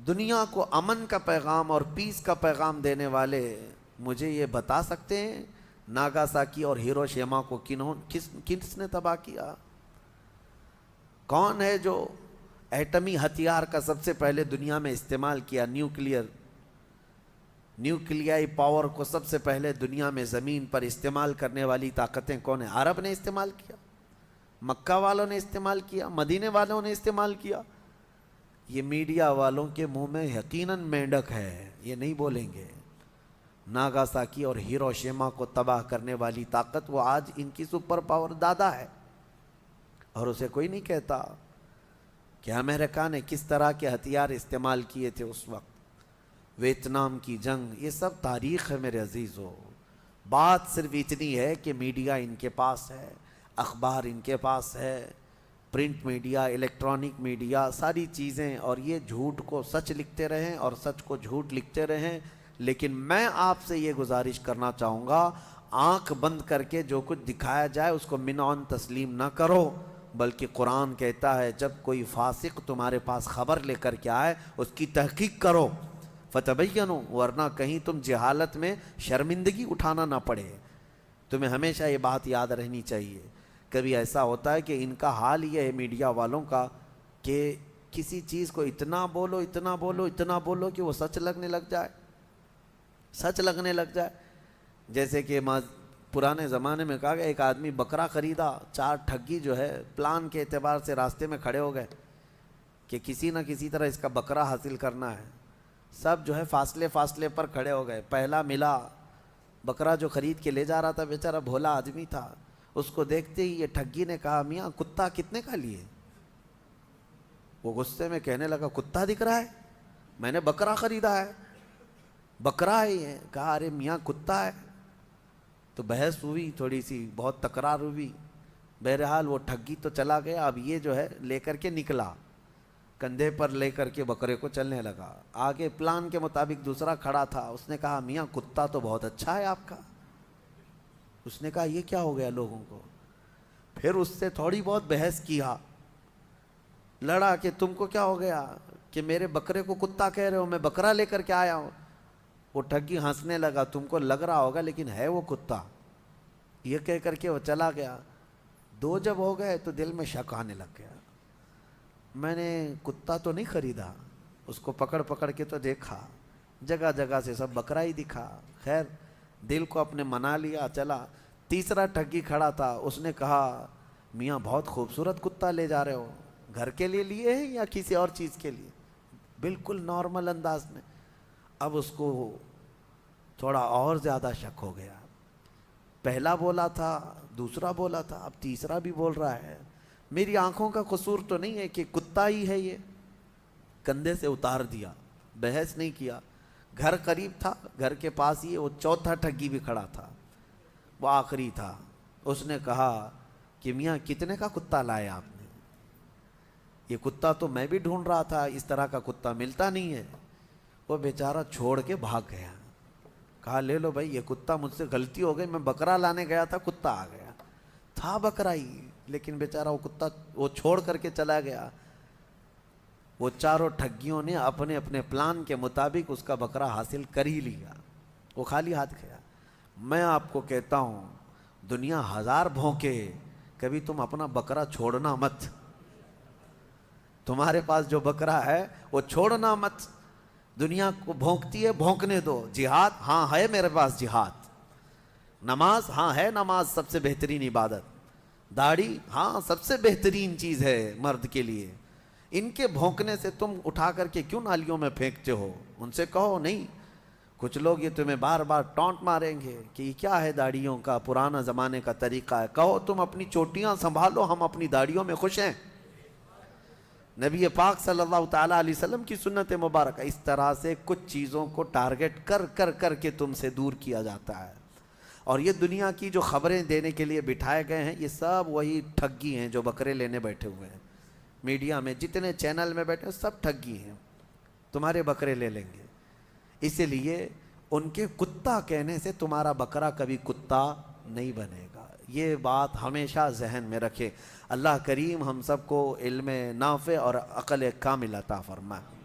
دنیا کو امن کا پیغام اور پیس کا پیغام دینے والے مجھے یہ بتا سکتے ہیں ناگاساکی اور ہیروشیما کو کس نے تباہ کیا؟ کون ہے جو ایٹمی ہتھیار کا سب سے پہلے دنیا میں استعمال کیا؟ نیوکلیائی پاور کو سب سے پہلے دنیا میں زمین پر استعمال کرنے والی طاقتیں کون ہیں؟ عرب نے استعمال کیا، مکہ والوں نے استعمال کیا، مدینے والوں نے استعمال کیا۔ یہ میڈیا والوں کے منہ میں یقیناً مینڈک ہے، یہ نہیں بولیں گے۔ ناگاساکی اور ہیروشیما کو تباہ کرنے والی طاقت وہ آج ان کی سپر پاور دادا ہے، اور اسے کوئی نہیں کہتا کہ امریکہ نے کس طرح کے ہتھیار استعمال کیے تھے اس وقت، ویتنام کی جنگ، یہ سب تاریخ ہے میرے عزیزو۔ بات صرف اتنی ہے کہ میڈیا ان کے پاس ہے، اخبار ان کے پاس ہے، پرنٹ میڈیا، الیکٹرانک میڈیا، ساری چیزیں، اور یہ جھوٹ کو سچ لکھتے رہیں اور سچ کو جھوٹ لکھتے رہیں۔ لیکن میں آپ سے یہ گزارش کرنا چاہوں گا، آنکھ بند کر کے جو کچھ دکھایا جائے اس کو منعن تسلیم نہ کرو، بلکہ قرآن کہتا ہے جب کوئی فاسق تمہارے پاس خبر لے کر کے آئے اس کی تحقیق کرو، فتبینوا، ورنہ کہیں تم جہالت میں شرمندگی اٹھانا نہ پڑے۔ تمہیں ہمیشہ یہ بات یاد رہنی چاہیے۔ کبھی ایسا ہوتا ہے کہ ان کا حال یہ ہے میڈیا والوں کا کہ کسی چیز کو اتنا بولو اتنا بولو اتنا بولو کہ وہ سچ لگنے لگ جائے، سچ لگنے لگ جائے۔ جیسے کہ پرانے زمانے میں کہا گیا ایک آدمی بکرا خریدا، 4 ٹھگی جو ہے پلان کے اعتبار سے راستے میں کھڑے ہو گئے کہ کسی نہ کسی طرح اس کا بکرا حاصل کرنا ہے۔ سب جو ہے فاصلے فاصلے پر کھڑے ہو گئے۔ پہلا ملا بکرا جو خرید کے لے جا رہا تھا، بیچارہ بھولا آدمی تھا، اس کو دیکھتے ہی یہ ٹھگی نے کہا میاں کتا کتنے کا لیے؟ وہ غصے میں کہنے لگا کتا دکھ رہا ہے، میں نے بکرا خریدا ہے، بکرا ہے یہ۔ کہا ارے میاں کتا ہے۔ تو بحث ہوئی تھوڑی سی، بہت تکرار ہوئی، بہرحال وہ ٹھگی تو چلا گیا۔ اب یہ جو ہے لے کر کے نکلا، کندھے پر لے کر کے بکرے کو چلنے لگا۔ آگے پلان کے مطابق دوسرا کھڑا تھا، اس نے کہا میاں کتا تو بہت اچھا ہے آپ کا۔ اس نے کہا یہ کیا ہو گیا لوگوں کو؟ پھر اس سے تھوڑی بہت بحث کیا، لڑا کہ تم کو کیا ہو گیا کہ میرے بکرے کو کتا کہہ رہے ہو، میں بکرا لے کر کے آیا ہوں۔ وہ ٹھگی ہنسنے لگا، تم کو لگ رہا ہوگا لیکن ہے وہ کتا، یہ کہہ کر کے وہ چلا گیا۔ 2 جب ہو گئے تو دل میں شک آنے لگ گیا، میں نے کتا تو نہیں خریدا۔ اس کو پکڑ پکڑ کے تو دیکھا، جگہ جگہ سے سب بکرا ہی دکھا۔ خیر دل کو اپنے منا لیا، چلا۔ تیسرا ٹھگی کھڑا تھا، اس نے کہا میاں بہت خوبصورت کتا لے جا رہے ہو، گھر کے لیے لیے ہیں یا کسی اور چیز کے لیے؟ بالکل نارمل انداز میں۔ اب اس کو تھوڑا اور زیادہ شک ہو گیا، پہلا بولا تھا، دوسرا بولا تھا، اب تیسرا بھی بول رہا ہے، میری آنکھوں کا قصور تو نہیں ہے کہ کتا ہی ہے یہ؟ کندھے سے اتار دیا، بحث نہیں کیا۔ گھر قریب تھا، گھر کے پاس ہی وہ چوتھا ٹھگی بھی کھڑا تھا، وہ آخری تھا۔ اس نے کہا کہ میاں کتنے کا کتا لائے آپ نے؟ یہ کتا تو میں بھی ڈھونڈ رہا تھا، اس طرح کا کتا ملتا نہیں ہے۔ وہ بیچارہ چھوڑ کے بھاگ گیا۔ کہا لے لو بھائی، یہ کتا مجھ سے غلطی ہو گئی، میں بکرا لانے گیا تھا، کتا آ گیا تھا بکرا ہی، لیکن بیچارہ وہ کتا وہ چھوڑ کر کے چلا گیا۔ وہ چاروں ٹھگیوں نے اپنے اپنے پلان کے مطابق اس کا بکرا حاصل کر ہی لیا، وہ خالی ہاتھ گیا۔ میں آپ کو کہتا ہوں دنیا 1000 بھونکے، کبھی تم اپنا بکرا چھوڑنا مت۔ تمہارے پاس جو بکرا ہے وہ چھوڑنا مت۔ دنیا کو بھونکتی ہے، بھونکنے دو۔ جہاد ہاں ہے میرے پاس جہاد، نماز ہاں ہے نماز سب سے بہترین عبادت، داڑھی ہاں سب سے بہترین چیز ہے مرد کے لیے۔ ان کے بھونکنے سے تم اٹھا کر کے کیوں نالیوں میں پھینکتے ہو؟ ان سے کہو نہیں۔ کچھ لوگ یہ تمہیں بار بار ٹونٹ ماریں گے کہ یہ کیا ہے داڑھیوں کا پرانا زمانے کا طریقہ ہے۔ کہو تم اپنی چوٹیاں سنبھالو، ہم اپنی داڑھیوں میں خوش ہیں۔ نبی پاک صلی اللہ تعالیٰ علیہ وسلم کی سنت مبارکہ، اس طرح سے کچھ چیزوں کو ٹارگٹ کر کر کر کے تم سے دور کیا جاتا ہے۔ اور یہ دنیا کی جو خبریں دینے کے لیے بٹھائے گئے ہیں، یہ سب وہی ٹھگی ہیں جو بکرے لینے بیٹھے ہوئے ہیں۔ میڈیا میں جتنے چینل میں بیٹھے ہیں سب ٹھگی ہیں، تمہارے بکرے لے لیں گے۔ اسی لیے ان کے کتا کہنے سے تمہارا بکرا کبھی کتا نہیں بنے گا، یہ بات ہمیشہ ذہن میں رکھے۔ اللہ کریم ہم سب کو علم نافع اور عقل کامل عطا فرمائے۔